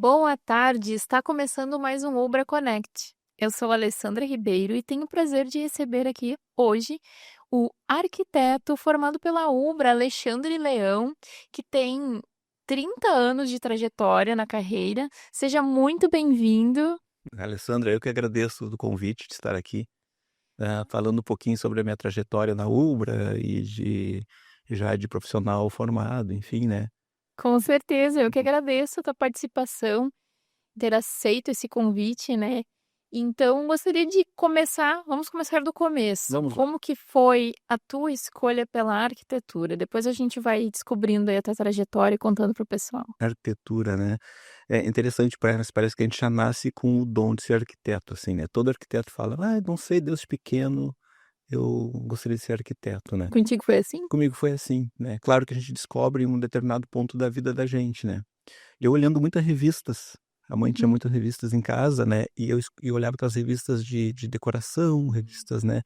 Boa tarde, está começando mais um Ubra Connect. Eu sou a Alessandra Ribeiro e tenho o prazer de receber aqui hoje o arquiteto formado pela Ubra, Alexandre Leão, que tem 30 anos de trajetória na carreira. Seja muito bem-vindo. Alessandra, eu que agradeço do convite de estar aqui, falando um pouquinho sobre a minha trajetória na Ubra e já de profissional formado, enfim, né. Com certeza, eu que agradeço a tua participação, ter aceito esse convite, né. Então gostaria de vamos começar do começo. Vamos lá. Como que foi a tua escolha pela arquitetura? Depois a gente vai descobrindo aí a tua trajetória e contando para o pessoal. Arquitetura, né. É interessante, parece que a gente já nasce com o dom de ser arquiteto, assim, né. Todo arquiteto fala: "Ah, não sei, desde pequeno eu gostaria de ser arquiteto", né. Contigo foi assim? Comigo foi assim, né. Claro que a gente descobre em um determinado ponto da vida da gente, né. Eu olhando muitas revistas, a mãe tinha Uhum. muitas revistas em casa, né, e eu olhava aquelas revistas de decoração, revistas, né,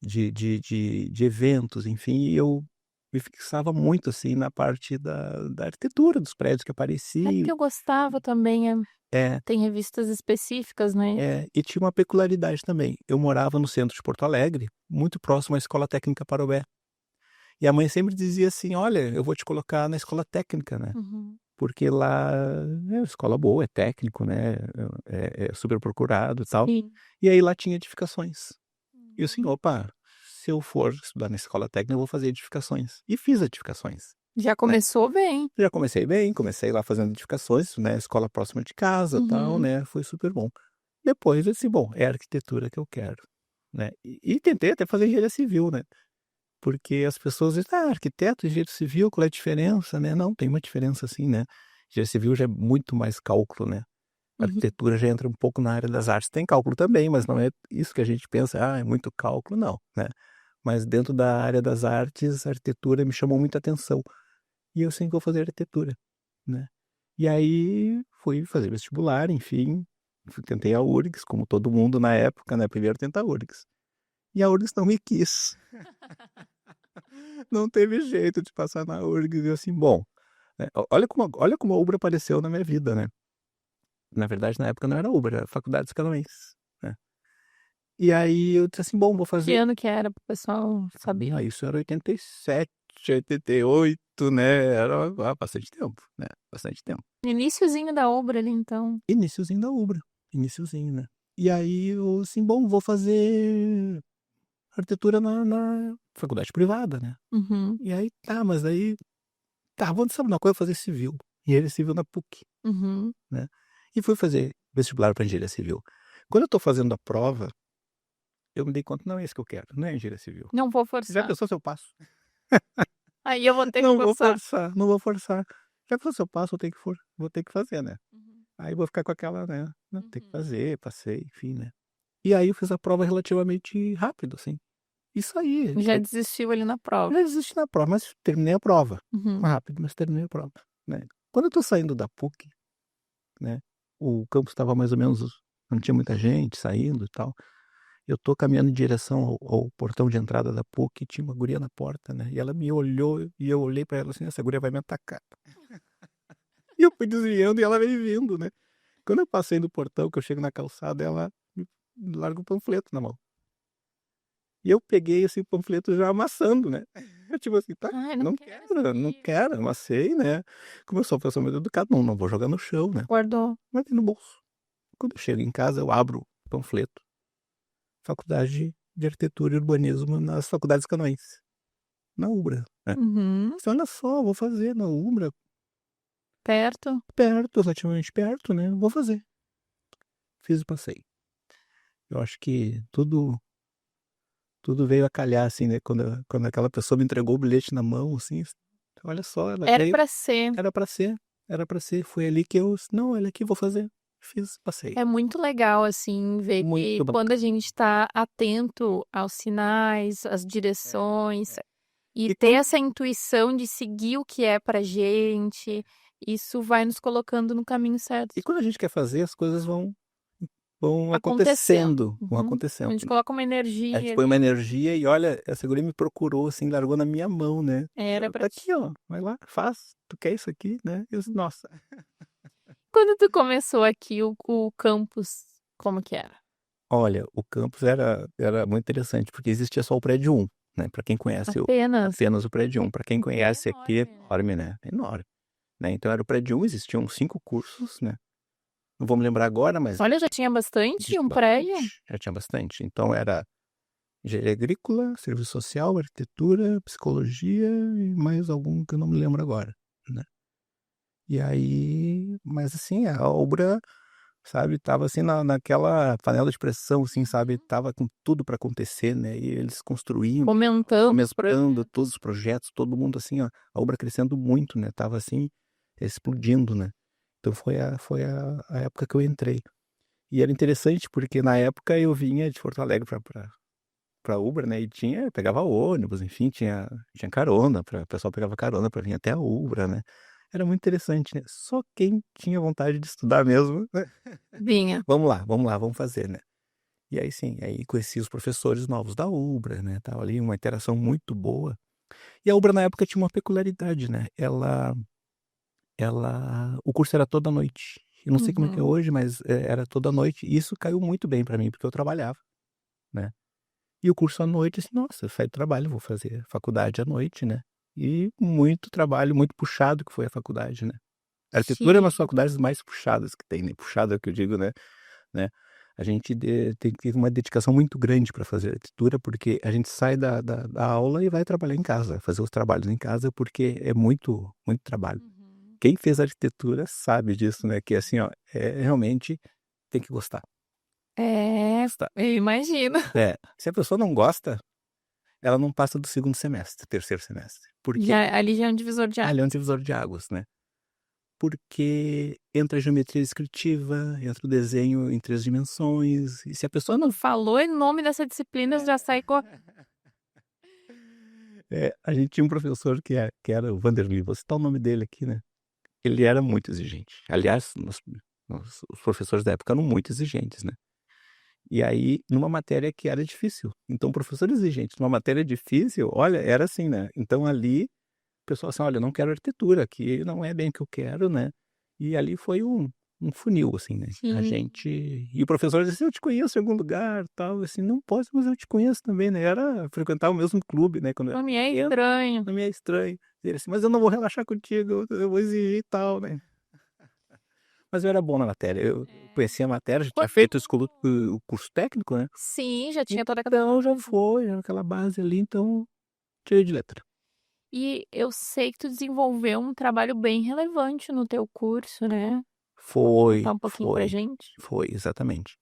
de eventos, enfim, e eu me fixava muito, assim, na parte da arquitetura dos prédios que É apareciam. porque eu gostava também, É, tem revistas específicas, né. e tinha uma peculiaridade também, eu morava no centro de Porto Alegre, muito próximo à Escola Técnica Parobé, e a mãe sempre dizia assim: "Olha, eu vou te colocar na escola técnica, né". Uhum. Porque lá é uma escola boa, é técnico, né, é super procurado e tal. Sim. E aí lá tinha edificações. E eu assim: Uhum. "Opa, se eu for estudar na escola técnica eu vou fazer edificações". E fiz edificações, Já né. começou bem. Já comecei bem, comecei lá fazendo edificações, né, escola próxima de casa, tal, Uhum. né, foi super bom. Depois eu disse: "Bom, é a arquitetura que eu quero", né. E tentei até fazer engenharia civil, né, porque as pessoas dizem: "Ah, arquiteto, engenheiro civil, qual é a diferença, né?". Não, tem uma diferença sim, né. Engenharia civil já é muito mais cálculo, né. A Uhum. arquitetura já entra um pouco na área das artes. Tem cálculo também, mas não é isso que a gente pensa: "Ah, é muito cálculo", não, né. Mas dentro da área das artes, a arquitetura me chamou muita atenção. E eu sempre vou fazer arquitetura, né. E aí fui fazer vestibular, enfim, tentei a URGS, como todo mundo na época, né, primeiro tenta a URGS. E a URGS não me quis. Não teve jeito de passar na URGS e eu assim: "Bom", né, olha como a UBRA apareceu na minha vida, né. Na verdade, na época não era UBRA, era Faculdades Canoenses, né. E aí eu disse assim: "Bom, vou Que fazer". ano que era para o pessoal saber? Isso era 87, 88, né, era bastante tempo, né, bastante tempo. Iniciozinho da obra ali então. Iniciozinho da UBRA, iniciozinho, né. E aí eu assim: "Bom, vou fazer arquitetura na faculdade privada, né". Uhum, E aí tá, mas aí tá, vamos sabe uma coisa, eu vou fazer civil, engenharia civil na PUC, uhum. né. E fui fazer vestibular para engenharia civil. Quando eu tô fazendo a prova, eu me dei conta: "Não é isso que eu quero, não é engenharia civil". Não vou Já forçar. pensou se eu passo? Aí eu vou ter que Não vou forçar. forçar, não vou forçar. Já pensou se eu passo, vou ter que fazer, né. Uhum, Aí vou ficar com aquela, né, "Não, tem que uhum. fazer, passei", enfim, né. E aí eu fiz a prova relativamente rápido, assim. Isso aí, Já desistiu ali na prova. já desisti na prova, mas terminei a prova. Uhum. Rápido, mas terminei a prova, né. Quando eu tô saindo da PUC, né, o campus estava mais ou menos não tinha muita gente saindo e tal. Eu tô caminhando em direção ao portão de entrada da PUC e tinha uma guria na porta, né, e ela me olhou e eu olhei pra ela assim: "Essa guria vai me atacar". E eu fui desviando e ela veio vindo, né. Quando eu passei no portão, que eu chego na calçada, ela me larga o panfleto na mão. E eu peguei, assim, o panfleto já amassando, né. Tipo assim: "Tá, "Ai, não não quero isso quero, não aqui". quero", amassei, né. Como eu sou uma pessoa muito educada, não vou jogar no chão, né. Guardou. Guardei no bolso. Quando eu chego em casa, eu abro o panfleto, Faculdade de Arquitetura e Urbanismo nas Faculdades Canoenses, na UBRA, né. Uhum. Falei: "Olha só, vou fazer na UBRA, Perto. perto, relativamente perto, né, vou fazer". Fiz e passei. Eu acho que tudo veio a calhar, assim, né, quando aquela pessoa me entregou o bilhete na mão, assim, olha só, ela Era veio pra ser. era pra ser, era pra ser, foi ali que eu: "Não, olha aqui, vou fazer". Fiz, passei. É muito legal, assim, ver que Muito quando a bacana. gente tá atento aos sinais, às É, direções, é. e E ter quando essa intuição de seguir o que é pra gente, isso vai nos colocando no caminho certo. a gente quer fazer, as coisas vão Acontecendo. acontecendo, vão Uhum. A acontecendo, gente né. coloca uma A gente energia põe uma ali. energia e olha, essa guria me procurou, assim, largou na minha mão, né. Era Ela: pra "Tá ti. aqui ó, vai lá, faz, tu quer isso aqui, né". Eu disse: "Nossa". Quando tu começou aqui, o campus, como que era? Olha, o campus era muito interessante, porque existia só o prédio 1, né? Para quem conhece Apenas. apenas o prédio 1. Para quem É conhece aqui, é enorme, né? enorme, né? É enorme, né? Então era o prédio 1, existiam 5 cursos, né? Não vou me lembrar agora, mas Olha, já tinha bastante, um prédio. já tinha bastante. Então era engenharia agrícola, serviço social, arquitetura, psicologia e mais algum que eu não me lembro agora, né? E aí, mas assim, a obra, sabe, tava assim naquela panela de pressão, assim, sabe, tava com tudo para acontecer, né? E eles construindo, Comentando os começando projetos. todos os projetos, todo mundo assim, ó, a obra crescendo muito, né? Tava assim, explodindo, né? Então foi a época que eu entrei. E era interessante porque na época eu vinha de Porto Alegre para Ubra, né? E pegava ônibus, enfim, tinha carona, o pessoal pegava carona para vir até a Ubra, né? Era muito interessante, né? Só quem tinha vontade de estudar mesmo, né? Vinha. Vamos lá, vamos fazer, né? E aí sim, aí conheci os professores novos da Ubra, né? Tava ali uma interação muito boa. E a Ubra na época tinha uma peculiaridade, né? O curso era toda noite. Eu não sei como é que é Uhum. hoje, mas era toda noite. E isso caiu muito bem para mim, porque eu trabalhava, né? E o curso à noite, assim, nossa, eu saí do trabalho, vou fazer faculdade à noite, né? E muito trabalho, muito puxado que foi a faculdade, né? A arquitetura é uma das Sim. faculdades mais puxadas que tem, né? Puxada é o que eu digo, né? A gente tem que ter uma dedicação muito grande para fazer arquitetura, porque a gente sai da aula e vai trabalhar em casa, fazer os trabalhos em casa, porque é muito, muito trabalho. Uhum. Quem fez arquitetura sabe disso, né? Que assim, ó, realmente tem que gostar. É, Gostar. eu imagino. Se a pessoa não gosta, ela não passa do segundo semestre, terceiro semestre. Porque Ali já é um divisor de ali é um águas. divisor de águas, né? Porque entra a geometria descritiva, entra o desenho em 3 dimensões, e se a pessoa Quando não. falou em nome dessa disciplina, já sai com. A gente tinha um professor que era o Vanderlei, vou citar o nome dele aqui, né? Ele era muito exigente. Aliás, os professores da época eram muito exigentes, né? E aí, numa matéria que era difícil. Então, o professor exigente, numa matéria difícil, olha, era assim, né? Então, ali, o pessoal assim, olha, eu não quero arquitetura, aqui não é bem o que eu quero, né? E ali foi um funil, assim, né? A Sim. gente... E o professor disse, eu te conheço em algum lugar, tal. Assim, não posso, mas eu te conheço também, né? Era frequentar o mesmo clube, né? Quando eu Não era me é pequeno, estranho. não me é estranho. Ele assim, mas eu não vou relaxar contigo, eu vou exigir e tal, né? Mas eu era bom na matéria, eu É. conhecia a matéria, já tinha Quando. feito o curso técnico, né? Sim, já tinha toda aquela Então já base. foi, já aquela base ali, então tirei de letra. E eu sei que tu desenvolveu um trabalho bem relevante no teu curso, né? Pode Foi, contar um pouquinho pra foi, gente? foi, exatamente.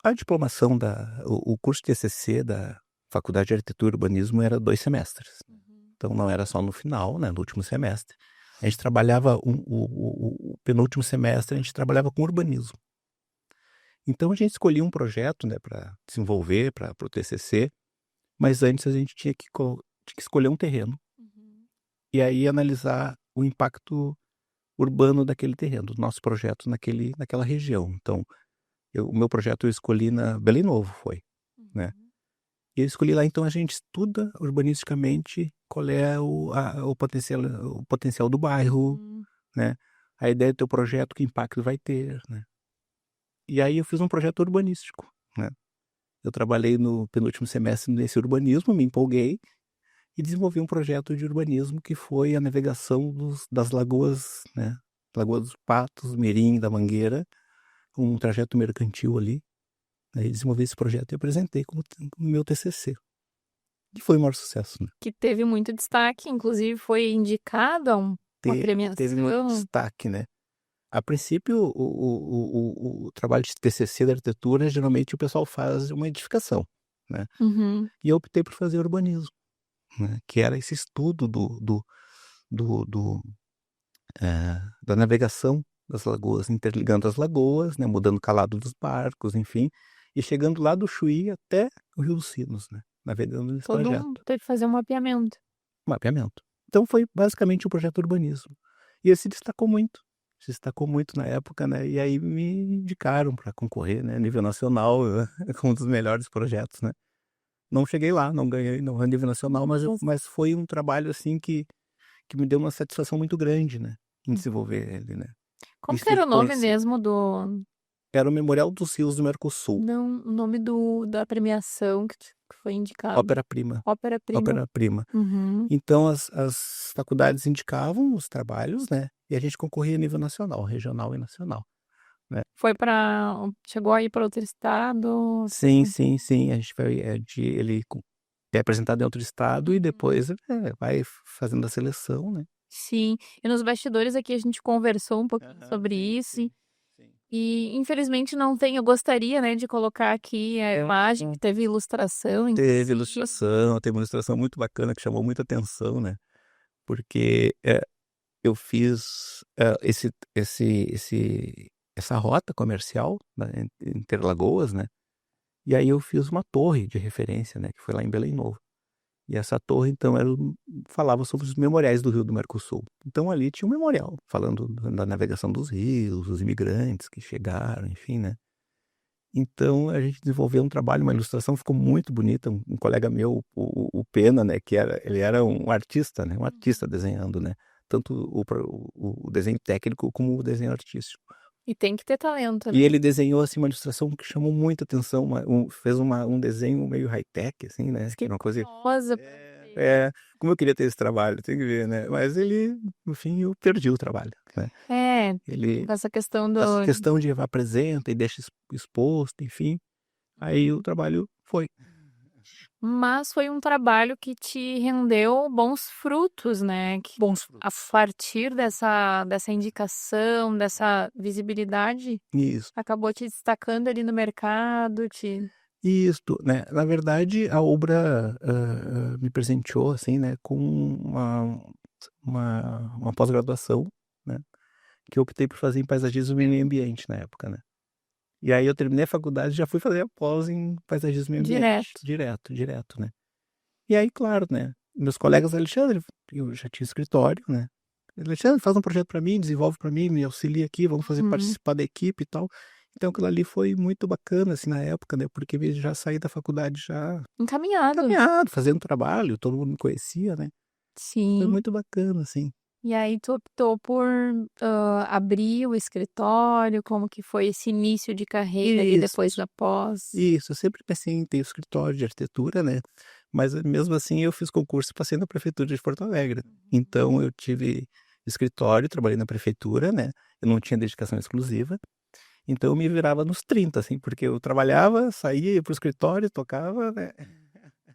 A diplomação o curso de TCC da Faculdade de Arquitetura e Urbanismo era 2 semestres. Uhum. Então não era só no final, né, no último semestre. A gente trabalhava, o penúltimo semestre, a gente trabalhava com urbanismo. Então a gente escolhia um projeto, né, para desenvolver, para o TCC, mas antes a gente tinha que escolher um terreno Uhum. e aí analisar o impacto urbano daquele terreno, do nosso projeto naquela região. Então, o meu projeto eu escolhi na Belém Novo, foi, né? Uhum. E eu escolhi lá, então a gente estuda urbanisticamente qual é o potencial do bairro, Uhum. né? A ideia do teu projeto, que impacto vai ter, né? E aí eu fiz um projeto urbanístico, né? Eu trabalhei no penúltimo semestre nesse urbanismo, me empolguei e desenvolvi um projeto de urbanismo que foi a navegação das lagoas, né? Lagoa dos Patos, Mirim, da Mangueira, um trajeto mercantil ali. Aí desenvolvi esse projeto e apresentei como meu TCC. E foi o maior sucesso, né? Que teve muito destaque, inclusive foi indicado a uma Teve muito premiação. destaque, né? A princípio, o trabalho de TCC da arquitetura, geralmente o pessoal faz uma edificação, né? Uhum. E eu optei por fazer urbanismo, né? Que era esse estudo do, do, da navegação das lagoas, interligando as lagoas, né? Mudando o calado dos barcos, enfim, e chegando lá do Chuí até o Rio dos Sinos, né? Navegando nesse Todo mundo trajeto. teve que fazer um mapeamento. Mapeamento. Então foi basicamente o projeto urbanismo. E ele se destacou muito na época, né? E aí me indicaram para concorrer, né? A nível nacional, com um dos melhores projetos, né? Não cheguei lá, não ganhei no nível nacional, mas foi um trabalho assim que me deu uma satisfação muito grande, né? Em Uhum. desenvolver ele, né? Como Isso que era o nome influenciou. mesmo do... Era o Memorial dos Rios do Mercosul, Não, o nome da premiação que foi indicado. ópera-prima, Ópera-prima. ópera-prima. Uhum. Então as faculdades indicavam os trabalhos, né, e a gente concorria a nível nacional, regional e nacional, né. Foi para... Chegou aí para outro estado? Sim, sim, sim, a gente vai, ele é apresentado em outro estado e depois, vai fazendo a seleção, né. Sim. E nos bastidores aqui a gente conversou um pouquinho Aham, sobre sim, isso sim, sim. e infelizmente não tem. Eu gostaria, né, de colocar aqui a imagem que teve ilustração, Teve inclusive. ilustração, teve uma ilustração muito bacana que chamou muita atenção, né, porque, eu fiz, essa rota comercial, né, Interlagoas, né, e aí eu fiz uma torre de referência, né, que foi lá em Belém Novo. E essa torre então falava sobre os memoriais do Rio do Mercosul. Então ali tinha um memorial, falando da navegação dos rios, os imigrantes que chegaram, enfim, né. Então a gente desenvolveu um trabalho, uma ilustração, ficou muito bonita, um colega meu, o Pena, né, ele era um artista, né, um artista desenhando, né, tanto o desenho técnico como o desenho artístico. E tem que ter talento, né? E ele desenhou, assim, uma ilustração que chamou muita atenção, fez um desenho meio high-tech, assim, né, que Fiquei era uma coisa. curiosa pra ver. Como eu queria ter esse trabalho, tem que ver, né, mas ele, no fim, eu perdi o trabalho, né. É, Ele, essa questão do... essa questão de apresenta e deixa exposto, enfim, aí o trabalho foi. Mas foi um trabalho que te rendeu bons frutos, né? Que Bons a frutos. partir dessa indicação, dessa visibilidade, Isso. acabou te destacando ali no mercado, te... Isto, né, na verdade a Ubra, me presenteou, assim, né, com uma pós-graduação, né, que eu optei por fazer em paisagismo e meio ambiente na época, né. E aí eu terminei a faculdade e já fui fazer a pós em paisagismo e meio ambiente, Direto. direto, direto, né. E aí, claro, né, meus colegas: "Alexandre", eu já tinha escritório, né, "Alexandre, faz um projeto para mim, desenvolve para mim, me auxilia aqui, vamos fazer Uhum. participar da equipe e tal". Então aquilo ali foi muito bacana, assim, na época, né, porque eu já saí da faculdade já Encaminhado. encaminhado, fazendo trabalho, todo mundo me conhecia, né. Foi Sim. muito bacana, assim. E aí tu optou por abrir o escritório, como que foi esse início de carreira ali Isso, depois da pós? isso. Eu sempre pensei em ter escritório de arquitetura, né, mas mesmo assim eu fiz concurso e passei na prefeitura de Porto Alegre. Então eu tive escritório, trabalhei na prefeitura, né, eu não tinha dedicação exclusiva, então eu me virava nos 30, assim, porque eu trabalhava, saía, ia para o escritório, tocava, né,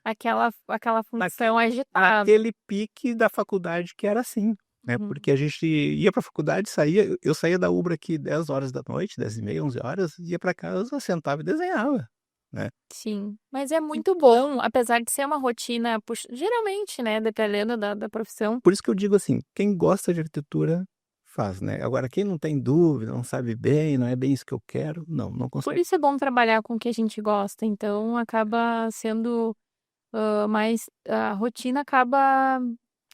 Aquela função naquele agitada. naquele pique da faculdade que era assim, né, Uhum. porque a gente ia para a faculdade, saía, eu saía da Ubra aqui 10 horas da noite, 10h30, 11 horas, ia para casa, sentava e desenhava, né. Sim, mas é muito bom, apesar de ser uma rotina geralmente, né, dependendo da profissão. Por isso que eu digo assim, quem gosta de arquitetura faz, né, agora quem não tem dúvida, não sabe bem, não é bem isso que eu quero, não Por consegue. isso é bom trabalhar com o que a gente gosta, então acaba sendo, mais a rotina acaba,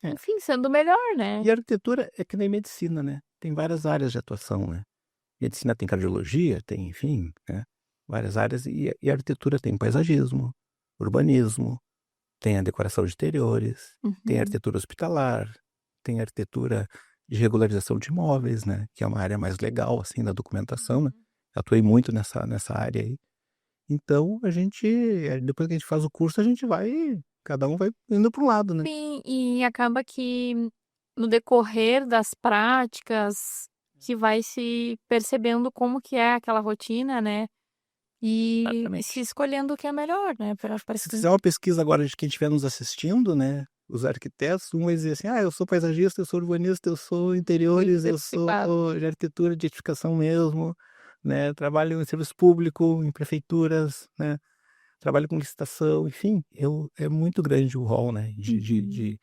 É. enfim, sendo melhor, né. E a arquitetura é que nem medicina, né, tem várias áreas de atuação, né. Medicina tem cardiologia, tem, enfim, né, várias áreas, e a arquitetura tem paisagismo, urbanismo, tem a decoração de interiores, tem a Uhum. arquitetura hospitalar, tem a arquitetura de regularização de imóveis, né, que é uma área mais legal, assim, da documentação, né. Atuei muito nessa área aí. Então a gente, depois que a gente faz o curso, a gente vai, cada um vai indo para um lado, né. Sim, e acaba que no decorrer das práticas, que vai se percebendo como que é aquela rotina, né, e se Exatamente. escolhendo o que é melhor, né, pra Se fizer uma pesquisa agora de quem estiver nos assistindo, né, os arquitetos, um vai dizer assim: "Ah, eu sou paisagista, eu sou urbanista, eu sou interiores, eu sou diversificado. de arquitetura, de edificação mesmo, né, trabalho em serviço público, em prefeituras, né, trabalho com licitação", enfim, é muito grande o rol, né, Uhum. de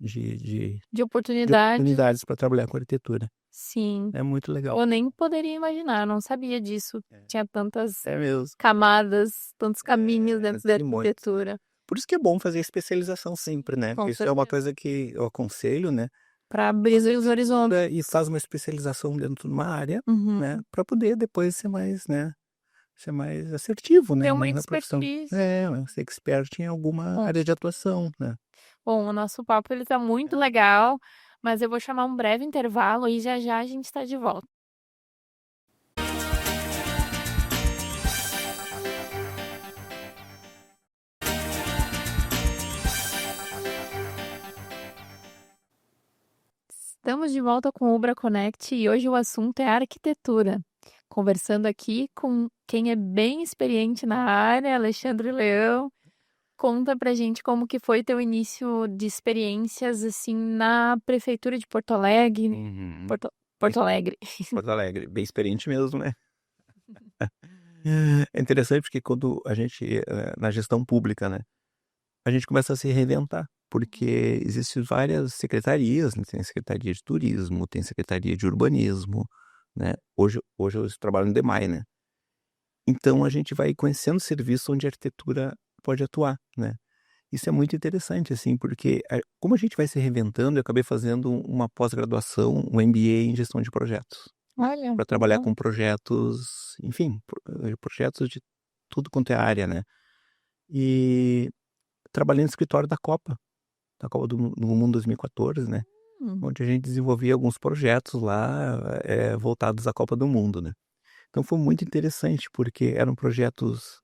de De de oportunidades, oportunidades para trabalhar com arquitetura. sim. É muito legal. Eu nem poderia imaginar, não sabia disso. Tinha tantas É mesmo. camadas, tantos caminhos É, dentro da tem muito. arquitetura. Por isso que é bom fazer especialização sempre, né. Com Isso é uma certeza. coisa que eu aconselho, né. Para abrir os horizontes. E faz uma especialização dentro de uma área, né, Uhum. para poder depois ser mais, né, ser mais assertivo, Ter né, uma na profissão. expertise. É, ser expert em alguma Com área de certeza. atuação, né. Bom, o nosso papo ele tá muito legal, mas eu vou chamar um breve intervalo e já já a gente está de volta. Estamos de volta com o Ubra Connect e hoje o assunto é arquitetura. Conversando aqui com quem é bem experiente na área, Alexandre Leão. Conta pra gente como que foi teu início de experiências assim na prefeitura de Porto Alegre. Uhum. Porto Alegre. Porto Alegre, bem experiente mesmo, né? É interessante porque quando a gente, na gestão pública, né, a gente começa a se reinventar, porque existem várias secretarias, né? Tem Secretaria de Turismo, tem Secretaria de Urbanismo, né? Hoje eu trabalho no DEMAI, né? Então a gente vai conhecendo serviços onde a arquitetura pode atuar, né? Isso é muito interessante, assim, porque como a gente vai se reinventando, eu acabei fazendo uma pós-graduação, um MBA em gestão de projetos, Olha, para trabalhar com projetos, enfim, projetos de tudo quanto é área, né? E trabalhei no escritório da Copa do Mundo 2014, né? Onde a gente desenvolvia alguns projetos lá voltados à Copa do Mundo, né? Então foi muito interessante, porque eram projetos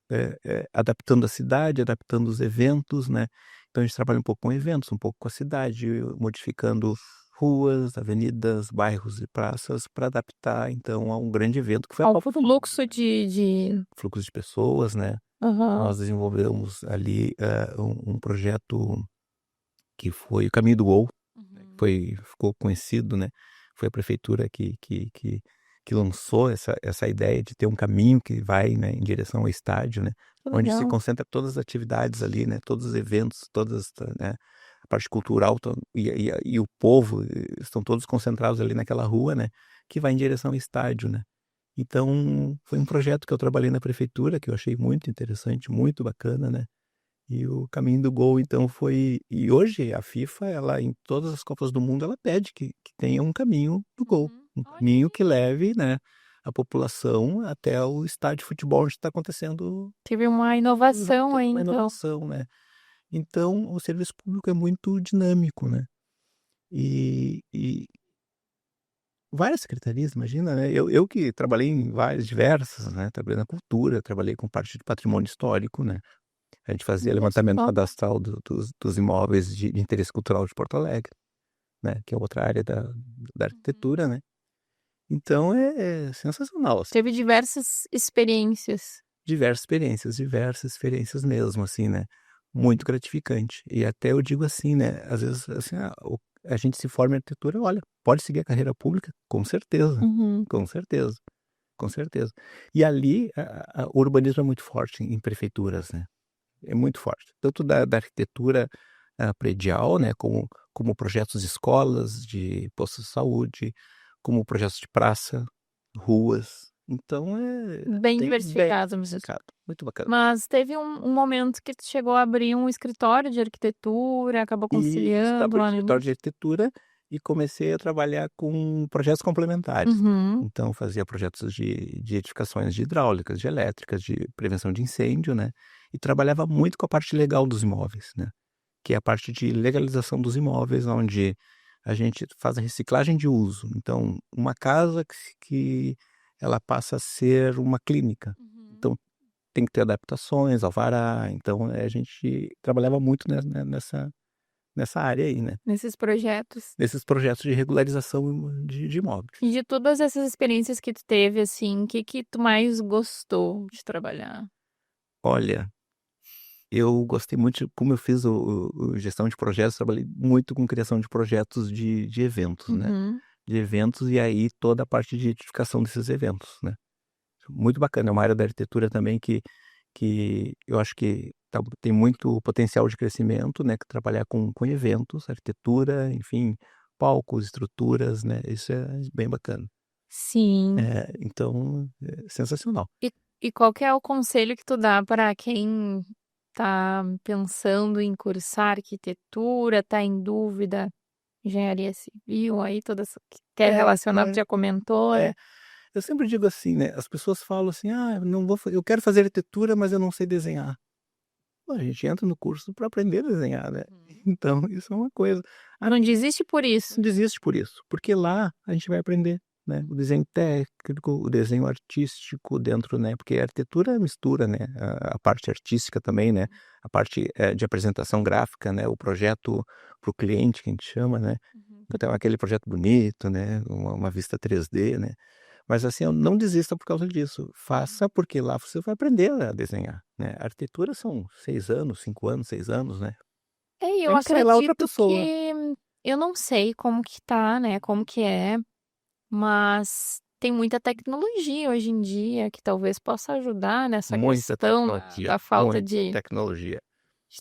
adaptando a cidade, adaptando os eventos, né? Então a gente trabalha um pouco com eventos, um pouco com a cidade, modificando ruas, avenidas, bairros e praças para adaptar, então, a um grande evento que foi a ao Copa do Mundo, fluxo né? de... Fluxo de pessoas, né? Aham. Nós desenvolvemos ali um projeto que foi o Caminho do Gol, ficou conhecido, né? Foi a prefeitura que lançou essa ideia de ter um caminho que vai, né, em direção ao estádio, né? Onde se Legal. concentra todas as atividades ali, né? Todos os eventos, né? A parte cultural e o povo estão todos concentrados ali naquela rua, né? Que vai em direção ao estádio, né? Então, foi um projeto que eu trabalhei na prefeitura, que eu achei muito interessante, muito bacana, né? E o Caminho do Gol, então, foi... E hoje a FIFA, ela, em todas as Copas do Mundo, ela pede que tenha um caminho do gol. Um Olha caminho que aí. leve, né, a população até o estádio de futebol onde está acontecendo Teve uma inovação aí, uma então. inovação, né? Então, o serviço público é muito dinâmico, né? E várias secretarias, imagina, né? Eu que trabalhei em várias, diversas, né? Trabalhei na cultura, trabalhei com parte de patrimônio histórico, né? A gente fazia Olha levantamento só. cadastral dos imóveis de interesse cultural de Porto Alegre, né? Que é outra área da arquitetura, né? Então é sensacional, assim. Teve diversas experiências. Diversas experiências mesmo, assim, né? Muito gratificante. E até eu digo assim, né? Às vezes, assim, a gente se forma em arquitetura, olha, pode seguir a carreira pública? Com certeza, Uhum. com certeza, com certeza. E ali, o urbanismo é muito forte em prefeituras, né? É muito forte. Tanto da arquitetura predial, né, como projetos de escolas, de postos de saúde, como projetos de praça, ruas. Então, Bem tem bem diversificado mesmo. diversificado. Muito bacana. Mas teve um momento que tu chegou a abrir um escritório de arquitetura, acabou E conciliando abri o lá no escritório de início. arquitetura e comecei a trabalhar com projetos complementares. Uhum. Então, fazia projetos de edificações de hidráulicas, de elétricas, de prevenção de incêndio, né? E trabalhava muito com a parte legal dos imóveis, né? Que é a parte de legalização dos imóveis, onde a gente faz a reciclagem de uso. Então, uma casa que ela passa a ser uma clínica. Uhum. Então, tem que ter adaptações, alvará. Então, a gente trabalhava muito nessa área aí, né? Nesses projetos. Nesses projetos de regularização de imóveis. E de todas essas experiências que tu teve, assim, o que tu mais gostou de trabalhar? Olha, eu gostei muito, como eu fiz o gestão de projetos, trabalhei muito com criação de projetos de eventos, né? Uhum. De eventos e aí toda a parte de edificação desses eventos, né? Muito bacana, é uma área da arquitetura também que eu acho que tem muito potencial de crescimento, né? Que trabalhar com eventos, arquitetura, enfim, palcos, estruturas, né? Isso é bem bacana. Sim. Então, sensacional. E qual que é o conselho que tu dá para quem tá pensando em cursar arquitetura, tá em dúvida, engenharia civil, aí toda essa que quer É, relacionar, tu já comentou, é. Eu sempre digo assim, né? As pessoas falam assim, não vou, eu quero fazer arquitetura, mas eu não sei desenhar. Pô, a gente entra no curso para aprender a desenhar, né? Então, isso é uma coisa. Não desiste por isso. Não desiste por isso, porque lá a gente vai aprender, né? O desenho técnico, o desenho artístico dentro, né? Porque a arquitetura mistura, né? A parte artística também, né? A parte de apresentação gráfica, né? O projeto para o cliente, que a gente chama, né? Então, aquele projeto bonito, né? Uma vista 3D, né? Mas assim, não desista por causa disso. Faça, porque lá você vai aprender a desenhar, né? A arquitetura são 6 anos, 5 anos, 6 anos, né? É, e eu Aí sai lá outra acredito pessoa. que eu não sei como que tá, né? Como que é, mas tem muita tecnologia hoje em dia que talvez possa ajudar nessa Muita questão tecnologia, da falta muita de tecnologia.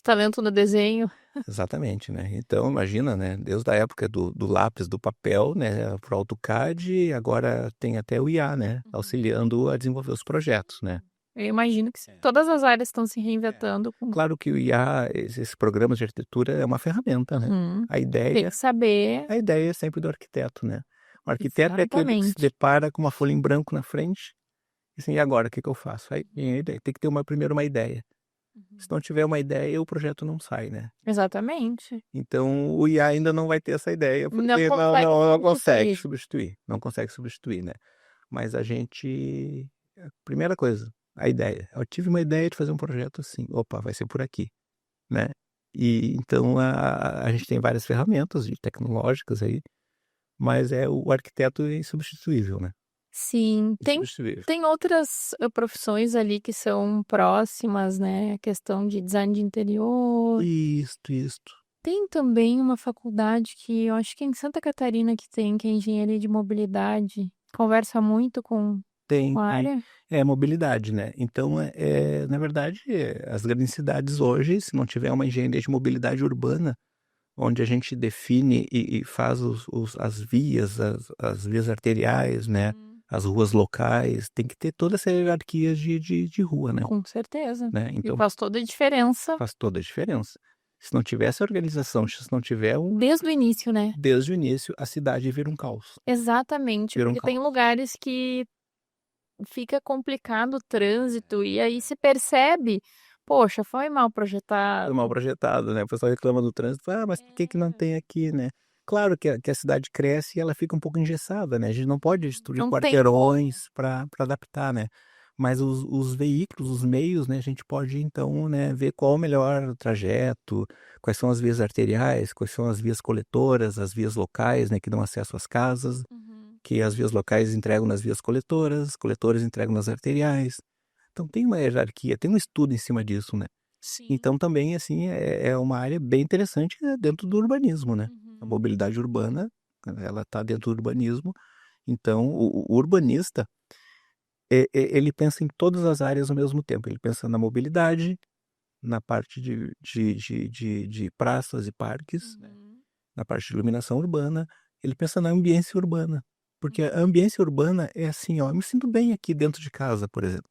talento no desenho. Exatamente, né? Então, imagina, né? Desde a época do lápis, do papel, né? Pro AutoCAD, agora tem até o IA, né? Auxiliando a desenvolver os projetos, né? Eu imagino que todas as áreas estão se reinventando com. Claro que o IA, esses programas de arquitetura é uma ferramenta, né? Uhum. A Tem ideia, que saber a ideia é sempre do arquiteto, né? O arquiteto é aquele que se exatamente. depara com uma folha em branco na frente, e assim, e agora, o que que eu faço? Aí vem a ideia. Tem que ter primeiro uma ideia. Se não tiver uma ideia, o projeto não sai, né? Exatamente. Então, o IA ainda não vai ter essa ideia, Não porque consegue não consegue substituir. substituir, não consegue substituir, né? Mas a gente, primeira coisa, a ideia. Eu tive uma ideia de fazer um projeto assim, opa, vai ser por aqui, né? E então a gente tem várias ferramentas tecnológicas aí, mas o arquiteto é insubstituível, né? Sim, Insubstituível. tem outras profissões ali que são próximas, né? A questão de design de interior. Isto. Tem também uma faculdade que eu acho que é em Santa Catarina que é engenharia de mobilidade. Conversa muito com Tem, a tem. área. É mobilidade, né? Então, na verdade, as grandes cidades hoje, se não tiver uma engenharia de mobilidade urbana, onde a gente define e faz as vias, as vias arteriais, né? As ruas locais, tem que ter toda essa hierarquia de rua, né? Com certeza. Né? E Então, faz toda a diferença faz toda a diferença. Se não tiver essa organização, se não tiver desde o início, né? desde o início, a cidade vira um caos. Exatamente, Vira um porque tem caos. lugares que fica complicado o trânsito e aí se percebe, poxa, foi mal projetado. Mal projetado, né? O pessoal reclama do trânsito, mas por que não tem aqui, né? Claro que a cidade cresce e ela fica um pouco engessada, né? A gente não pode destruir Não tem como. quarteirões para adaptar, né? Mas os veículos, os meios, né? A gente pode, então, né, ver qual o melhor trajeto, quais são as vias arteriais, quais são as vias coletoras, as vias locais, né, que dão acesso às casas, que as vias locais entregam nas vias coletoras, os coletores entregam nas arteriais. Então tem uma hierarquia, tem um estudo em cima disso, né? Sim. Então também, assim, é uma área bem interessante, né, dentro do urbanismo, né? A mobilidade urbana, ela está dentro do urbanismo. Então, o urbanista, ele pensa em todas as áreas ao mesmo tempo. Ele pensa na mobilidade, na parte de praças e parques, né? Na parte de iluminação urbana. Ele pensa na ambiência urbana. Porque a ambiência urbana é assim, ó, eu me sinto bem aqui dentro de casa, por exemplo.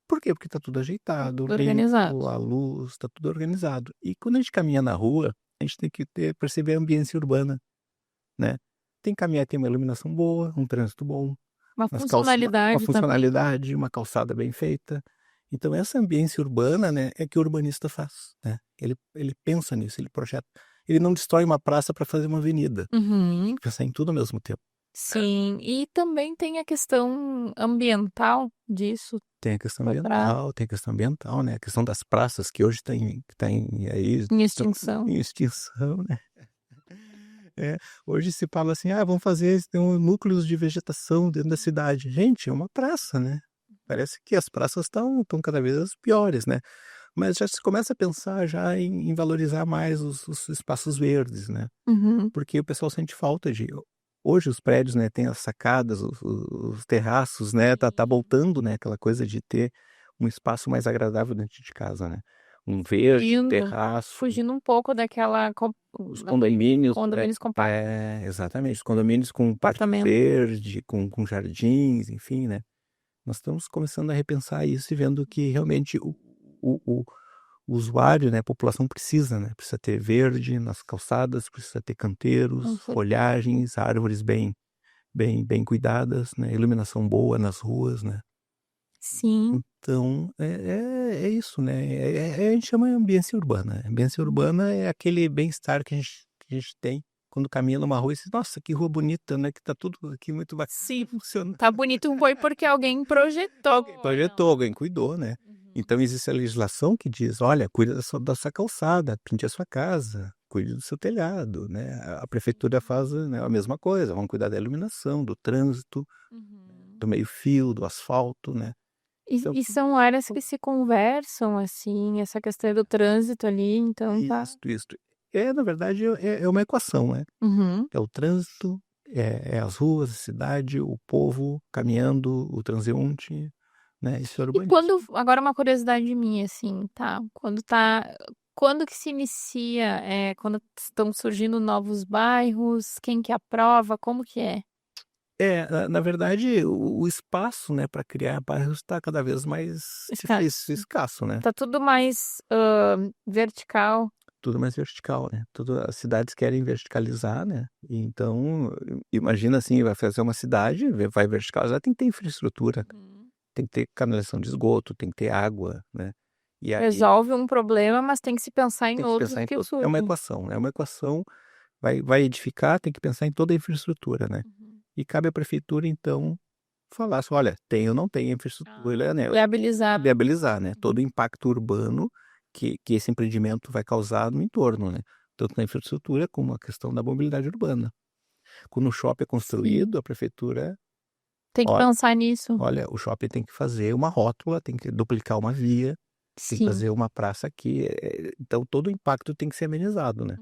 Por quê? Porque tá tudo ajeitado, Tudo organizado. limpo, a luz, tá tudo organizado. E quando a gente caminha na rua, a gente tem que perceber a ambiência urbana, né? Tem que caminhar, tem uma iluminação boa, um trânsito bom, Uma uma funcionalidade também. funcionalidade, uma calçada bem feita. Então essa ambiência urbana, né, é que o urbanista faz, né? Ele pensa nisso, ele projeta. Ele não destrói uma praça para fazer uma avenida. Tem que pensar em tudo ao mesmo tempo. Sim, e também tem a questão ambiental disso. Tem a questão Foi pra ambiental, né? A questão das praças que hoje tá aí em extinção. em extinção, né? Hoje se fala assim, vamos fazer núcleos de vegetação dentro da cidade. Gente, é uma praça, né? Parece que as praças estão cada vez piores, né? Mas já se começa a pensar já em valorizar mais os espaços verdes, né? Porque o pessoal sente falta de... Hoje os prédios, né, tem as sacadas, os terraços, né, tá voltando, né, aquela coisa de ter um espaço mais agradável dentro de casa, né? Um verde, um terraço, Fugindo um pouco daquela os condomínios, compactos. exatamente, os condomínios com parte Apartamento. verde, com jardins, enfim, né? Nós estamos começando a repensar isso e vendo que realmente o usuário, né, a população precisa, né? Precisa ter verde nas calçadas, precisa ter canteiros, folhagens, árvores bem cuidadas, né? Iluminação boa nas ruas, né? Sim. Então, é isso, né? A gente chama de ambiência urbana. A ambiência urbana é aquele bem-estar que a gente tem quando caminha numa rua e diz, nossa, que rua bonita, né? Que tá tudo aqui muito bacana. Sim, Funciona. tá bonito foi porque alguém projetou. Alguém projetou, alguém cuidou, né? Então existe a legislação que diz, olha, cuida da sua calçada, pinte a sua casa, cuide do seu telhado, né? A prefeitura faz, né, a mesma coisa, vão cuidar da iluminação, do trânsito, do meio-fio, do asfalto, né? Então, E são áreas que se conversam, assim, essa questão do trânsito ali, então tá. isso. Na verdade, é uma equação, né? Uhum. É o trânsito, é as ruas, a cidade, o povo caminhando, o transeunte, né? Isso é E urbanismo. agora uma curiosidade minha, assim, tá? Quando que se inicia? Quando estão surgindo novos bairros? Quem que aprova? Como que é? Na verdade, o espaço, né, para criar bairros está cada vez mais Escasso. escasso, né? Tá tudo mais vertical. Tudo mais vertical, né? As cidades querem verticalizar, né? E então, imagina assim, vai fazer uma cidade, vai verticalizar, tem que ter infraestrutura, tem que ter canalização de esgoto, tem que ter água, né? E aí Resolve um problema, mas tem que se pensar em tem que outros pensar em que tudo. É uma surgem. equação, é uma equação, vai edificar, tem que pensar em toda a infraestrutura, né? E cabe à prefeitura, então, falar assim, olha, tem ou não tem infraestrutura, né? Viabilizar. Viabilizar, né? Todo o impacto urbano que esse empreendimento vai causar no entorno, né? Tanto na infraestrutura como a questão da mobilidade urbana. Quando o shopping é construído, a prefeitura, Tem que olha, pensar nisso. olha, o shopping tem que fazer uma rótula, tem que duplicar uma via, tem que Sim. fazer uma praça aqui. Então, todo o impacto tem que ser amenizado, né?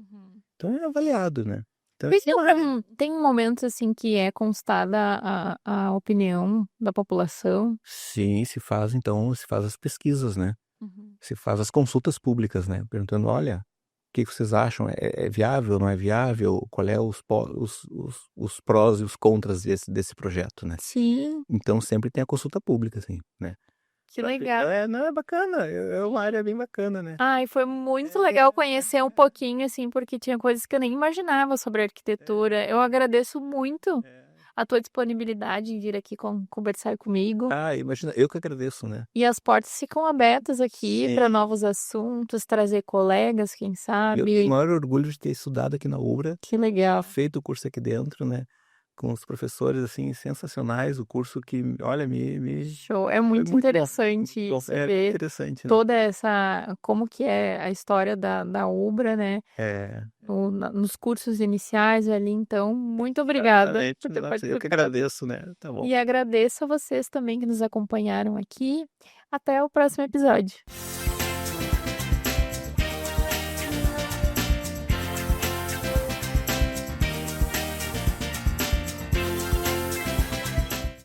Então, é avaliado, né? Então, Mas tem momentos, assim, que é constada a opinião da população. sim, se faz as pesquisas, né? Se faz as consultas públicas, né? Perguntando, olha, o que vocês acham? É viável, não é viável? Qual é os prós e os contras desse projeto, né? Sim, Então, sempre tem a consulta pública, assim, né? que legal. Não, é bacana, é uma área bem bacana, né? Ai, foi muito legal conhecer um pouquinho, assim, porque tinha coisas que eu nem imaginava sobre arquitetura. Eu agradeço muito a tua disponibilidade em vir aqui conversar comigo. Imagina, eu que agradeço, né? E as portas ficam abertas aqui Sim. para novos assuntos, trazer colegas, quem Eu sabe. tenho o maior orgulho de ter estudado aqui na UBRA, Que legal. feito o curso aqui dentro, né? Com os professores, assim, sensacionais, o curso que, olha, Show. É foi muito muito bom, interessante muito bom. isso, É ver interessante, né? toda essa, como que é a história da Ubra, né? É, Nos cursos iniciais ali. Então, muito obrigada exatamente, por ter nossa, eu que participado. agradeço, né? Tá bom. E agradeço a vocês também que nos acompanharam aqui. Até o próximo episódio.